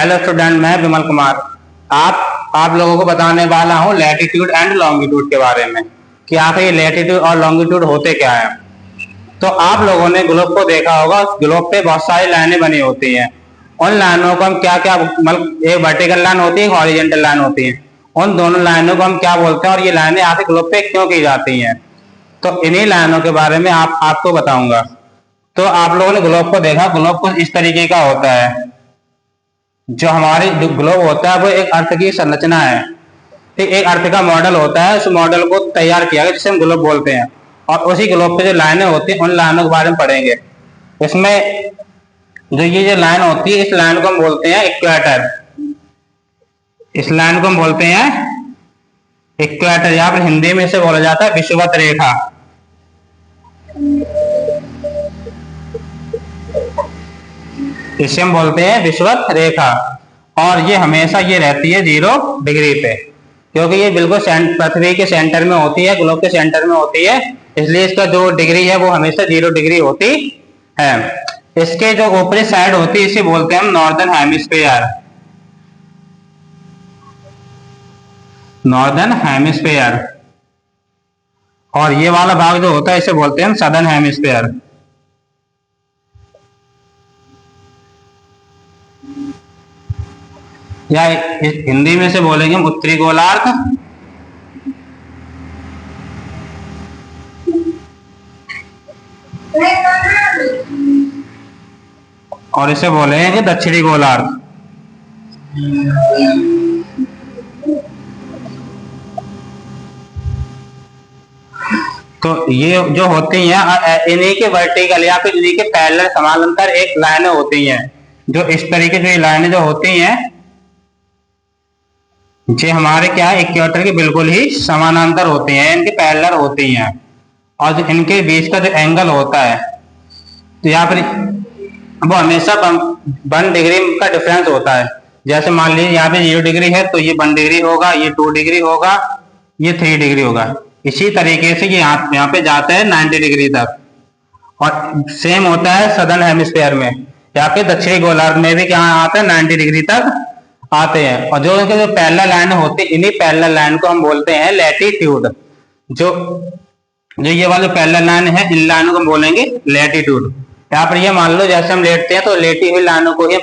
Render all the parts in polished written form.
Hello student, मैं विमल कुमार आप लोगों को बताने वाला हूँ लैटिट्यूड एंड लॉन्गिट्यूड के बारे में कि आखिर ये लैटिट्यूड और लॉन्गिट्यूड होते क्या है। तो आप लोगों ने ग्लोब को देखा होगा, ग्लोब पे बहुत सारी लाइनें बनी होती हैं। उन लाइनों को हम क्या क्या मतलब एक वर्टिकल लाइन होती है, एक हॉरिजॉन्टल लाइन होती है। उन दोनों लाइनों को हम क्या बोलते हैं और ये लाइनें आखिर ग्लोब पे क्यों की जाती हैं, तो इन्हीं लाइनों के बारे में आपको बताऊंगा। तो आप लोगों ने ग्लोब को देखा, ग्लोब कुछ इस तरीके का होता है। जो हमारी जो ग्लोब होता है वो एक अर्थ की संरचना है, ठीक, एक अर्थ का मॉडल होता है। उस मॉडल को तैयार किया गया जिसे हम ग्लोब बोलते हैं, और उसी ग्लोब पे जो लाइनें होती हैं उन लाइनों के बारे में पढ़ेंगे। इसमें जो लाइन होती है, इस लाइन को हम बोलते हैं इक्वेटर। इस लाइन को हम बोलते हैं इक्वेटर, या फिर हिंदी में इसे बोला जाता है विषुवत रेखा। इसे हम बोलते हैं विषुवत रेखा, और ये हमेशा ये रहती है 0 डिग्री पे, क्योंकि ये बिल्कुल पृथ्वी के सेंटर में होती है, ग्लोब के सेंटर में होती है, इसलिए इसका जो डिग्री है वो हमेशा 0 डिग्री होती है। इसके जो ऊपरी साइड होती है इसे बोलते हैं हम नॉर्दर्न हेमिस्फीयर। Northern hemisphere. और ये वाला भाग जो होता है इसे बोलते हैं हम सदर्न हेमिस्फीयर। या हिंदी में से बोलेंगे हम उत्तरी गोलार्ध, और इसे बोलेंगे दक्षिणी गोलार्ध। तो ये जो होती हैं इन्हीं के वर्टिकल या फिर इन्हीं के पैरेलल समानांतर एक लाइनें होती हैं। जो इस तरीके से लाइनें जो होती हैं ये हमारे क्या है, इक्वेटर के बिल्कुल ही समानांतर होती हैं, इनके पैरेलल होती हैं। और जो इनके बीच का जो एंगल होता है तो यहाँ पर वो हमेशा 1 डिग्री का डिफरेंस होता है। जैसे मान लीजिए यहाँ पे 0 डिग्री है तो ये 1 डिग्री होगा, ये 2 डिग्री होगा, ये 3 डिग्री होगा। इसी तरीके से ये यहाँ पे जाता है 90 डिग्री तक। और सेम होता है सदर्न हेमिस्फीयर में, यहाँ पे दक्षिणी गोलार्ध में भी क्या आता है 90 डिग्री तक आते हैं। और जो इनके जो पैरेलल लाइन होती है, इन्हीं पैरेलल लाइन को हम बोलते हैं लैटिट्यूड। जो ये वाले पैरेलल लाइन है इन लाइनों को हम बोलेंगे लैटिट्यूड। यहाँ पर ये मान लो जैसे हम लेटते हैं तो लेटी हुई लाइनों को ही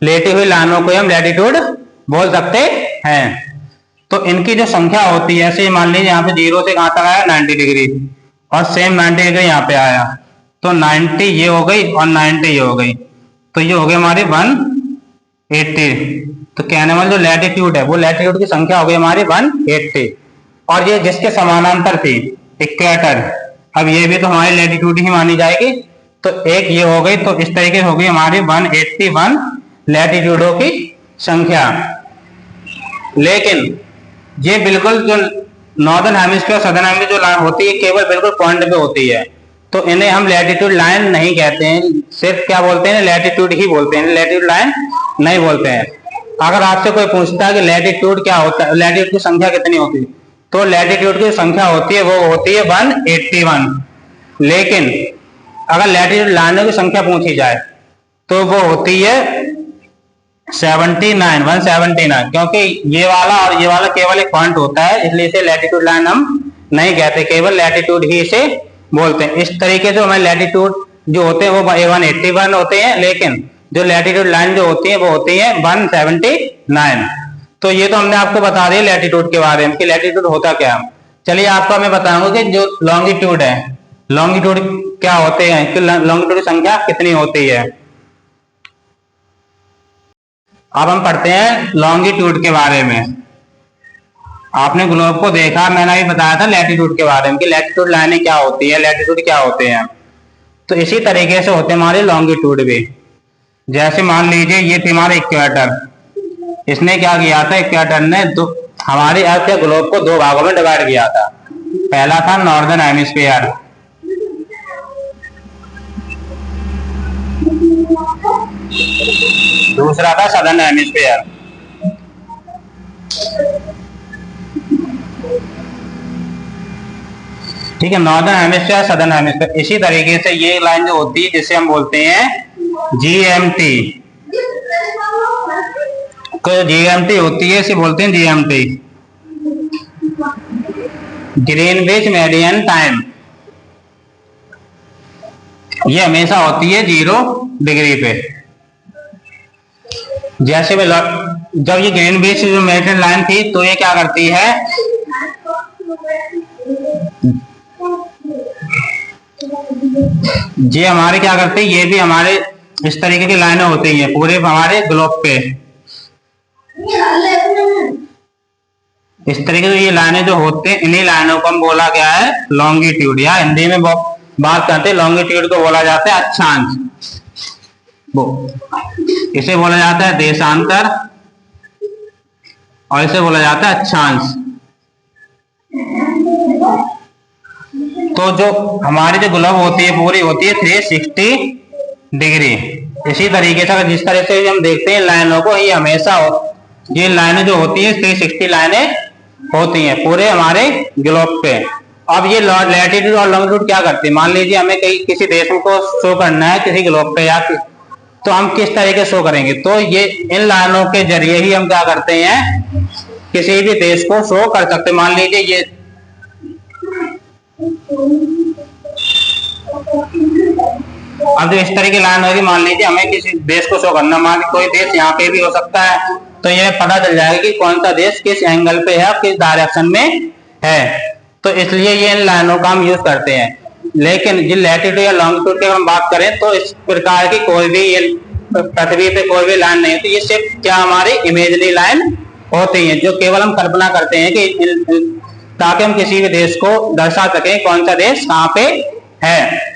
लेटी हुई लाइनों को हम लैटिट्यूड बोल सकते हैं। तो इनकी जो संख्या होती है, ऐसे मान लीजिए यहाँ पे 0 से कहां तक आया 90 डिग्री, और सेम 90 डिग्री यहाँ पे आया, तो 90 ये हो गई और 90 ये हो गई, तो ये हो गई हमारी 180। तो कहने वाले जो लैटिट्यूड है वो लैटिट्यूड की संख्या हो गई हमारी 180। और ये जिसके समानांतर थी इक्वेटर, अब ये भी तो हमारी लैटिट्यूड ही मानी जाएगी। तो एक ये हो गई, तो इस तरीके से हो गई हमारी 181 लैटिट्यूडों की संख्या। लेकिन ये बिल्कुल जो नॉर्दर्न हेमिस्फीयर सदर्न हेमिस्फीयर जो लाइन होती है केवल बिल्कुल पॉइंट पे होती है, तो इन्हें हम लैटिट्यूड लाइन नहीं कहते हैं, सिर्फ क्या बोलते हैं लैटिट्यूड ही बोलते हैं, लैटिट्यूड लाइन नहीं बोलते हैं। अगर आपसे कोई पूछता है कि लैटिट्यूड क्या होता है, लैटिट्यूड की संख्या कितनी होती है, तो लैटिट्यूड की संख्या होती है वो होती है 181। लेकिन अगर लैटिट्यूड लाइनों की संख्या पूछी जाए तो वो होती है 179, क्योंकि ये वाला और ये वाला केवल एक पॉइंट होता है, इसलिए इसे लैटिट्यूड लाइन हम नहीं कहते, केवल लैटिट्यूड ही इसे बोलते हैं। इस तरीके से हमारे लैटिट्यूड जो होते हैं वो 181 होते हैं, लेकिन जो लैटिट्यूड लाइन जो होती है वो होती है 179। तो ये तो हमने आपको बता दिया लैटिट्यूड के बारे में कि लैटिट्यूड होता क्या। चलिए आपको मैं बताऊंगा कि जो लॉन्गिट्यूड है, लॉन्गिट्यूड क्या होते हैं, कि लॉन्गिट्यूड की संख्या कितनी होती है। अब हम पढ़ते हैं लॉन्गिट्यूड के बारे में। आपने ग्लोब को देखा, मैंने अभी बताया था लैटिट्यूड के बारे में कि लैटिट्यूड लाइनें क्या होती है, लैटिट्यूड क्या होते हैं। तो इसी तरीके से होते हैं हमारे लॉन्गिट्यूड भी। जैसे मान लीजिए ये थी हमारे इक्वेटर, इसने क्या किया था, इक्वेटर ने हमारे अर्थ के ग्लोब को 2 भागों में डिवाइड किया था। पहला था नॉर्दर्न हेमिस्फीयर, दूसरा था सदर्न हेमिस्फीयर। ठीक है, नॉर्दर्न हेमिस्फीयर, सदर्न हेमिस्फीयर। इसी तरीके से ये लाइन जो होती है जिसे हम बोलते हैं GMT, तो जीएमटी होती है, इसे बोलते हैं जीएमटी, ग्रीनविच मेडियन टाइम। ये हमेशा होती है 0 डिग्री पे। जैसे जब ये ग्रीनविच जो मेडियन लाइन थी तो ये क्या करती है, ये हमारे क्या करते हैं, ये भी हमारे इस तरीके की लाइनें होती हैं पूरे हमारे ग्लोब पे। इस तरीके से ये लाइनें जो होते हैं, इन्हीं लाइनों को हम बोला गया है लॉन्गिट्यूड, या हिंदी में बात करते हैं लॉन्गिट्यूड को बोला जाता है अक्षांश। वो इसे बोला जाता है देशांतर और इसे बोला जाता है अक्षांश। तो जो हमारी जो ग्लोब होती है पूरी होती है 360 डिग्री। इसी तरीके से जिस तरह से हम देखते हैं लाइनों को, ये हमेशा ये लाइनें जो होती है 360 लाइनें होती हैं पूरे हमारे ग्लोब पे। अब ये लैटिट्यूड और लॉन्गिट्यूड क्या करते हैं, मान लीजिए हमें किसी देश को शो करना है किसी ग्लोब पे, या तो हम किस तरीके शो करेंगे, तो ये इन लाइनों के जरिए ही हम क्या करते हैं किसी भी देश को शो कर सकते हैं। मान लीजिए ये अब जो इस तरह की लाइन होगी, मान लीजिए हमें किसी देश को शो करना, मान लीजिए कोई देश यहाँ पे भी हो सकता है, तो ये पता चल जाएगा कि कौन सा देश किस एंगल पे है, किस डायरेक्शन में है। तो इसलिए ये इन लाइनों का हम यूज करते हैं। लेकिन जिन लैटिट्यूड या लॉन्गिट्यूड की हम बात करें तो इस प्रकार की कोई भी पृथ्वी पे कोई भी लाइन नहीं होती, ये सिर्फ क्या हमारी इमेजनरी लाइन होती है, जो केवल हम कल्पना करते हैं कि ताकि हम किसी भी देश को दर्शा सकें कौन सा देश कहाँ पे है।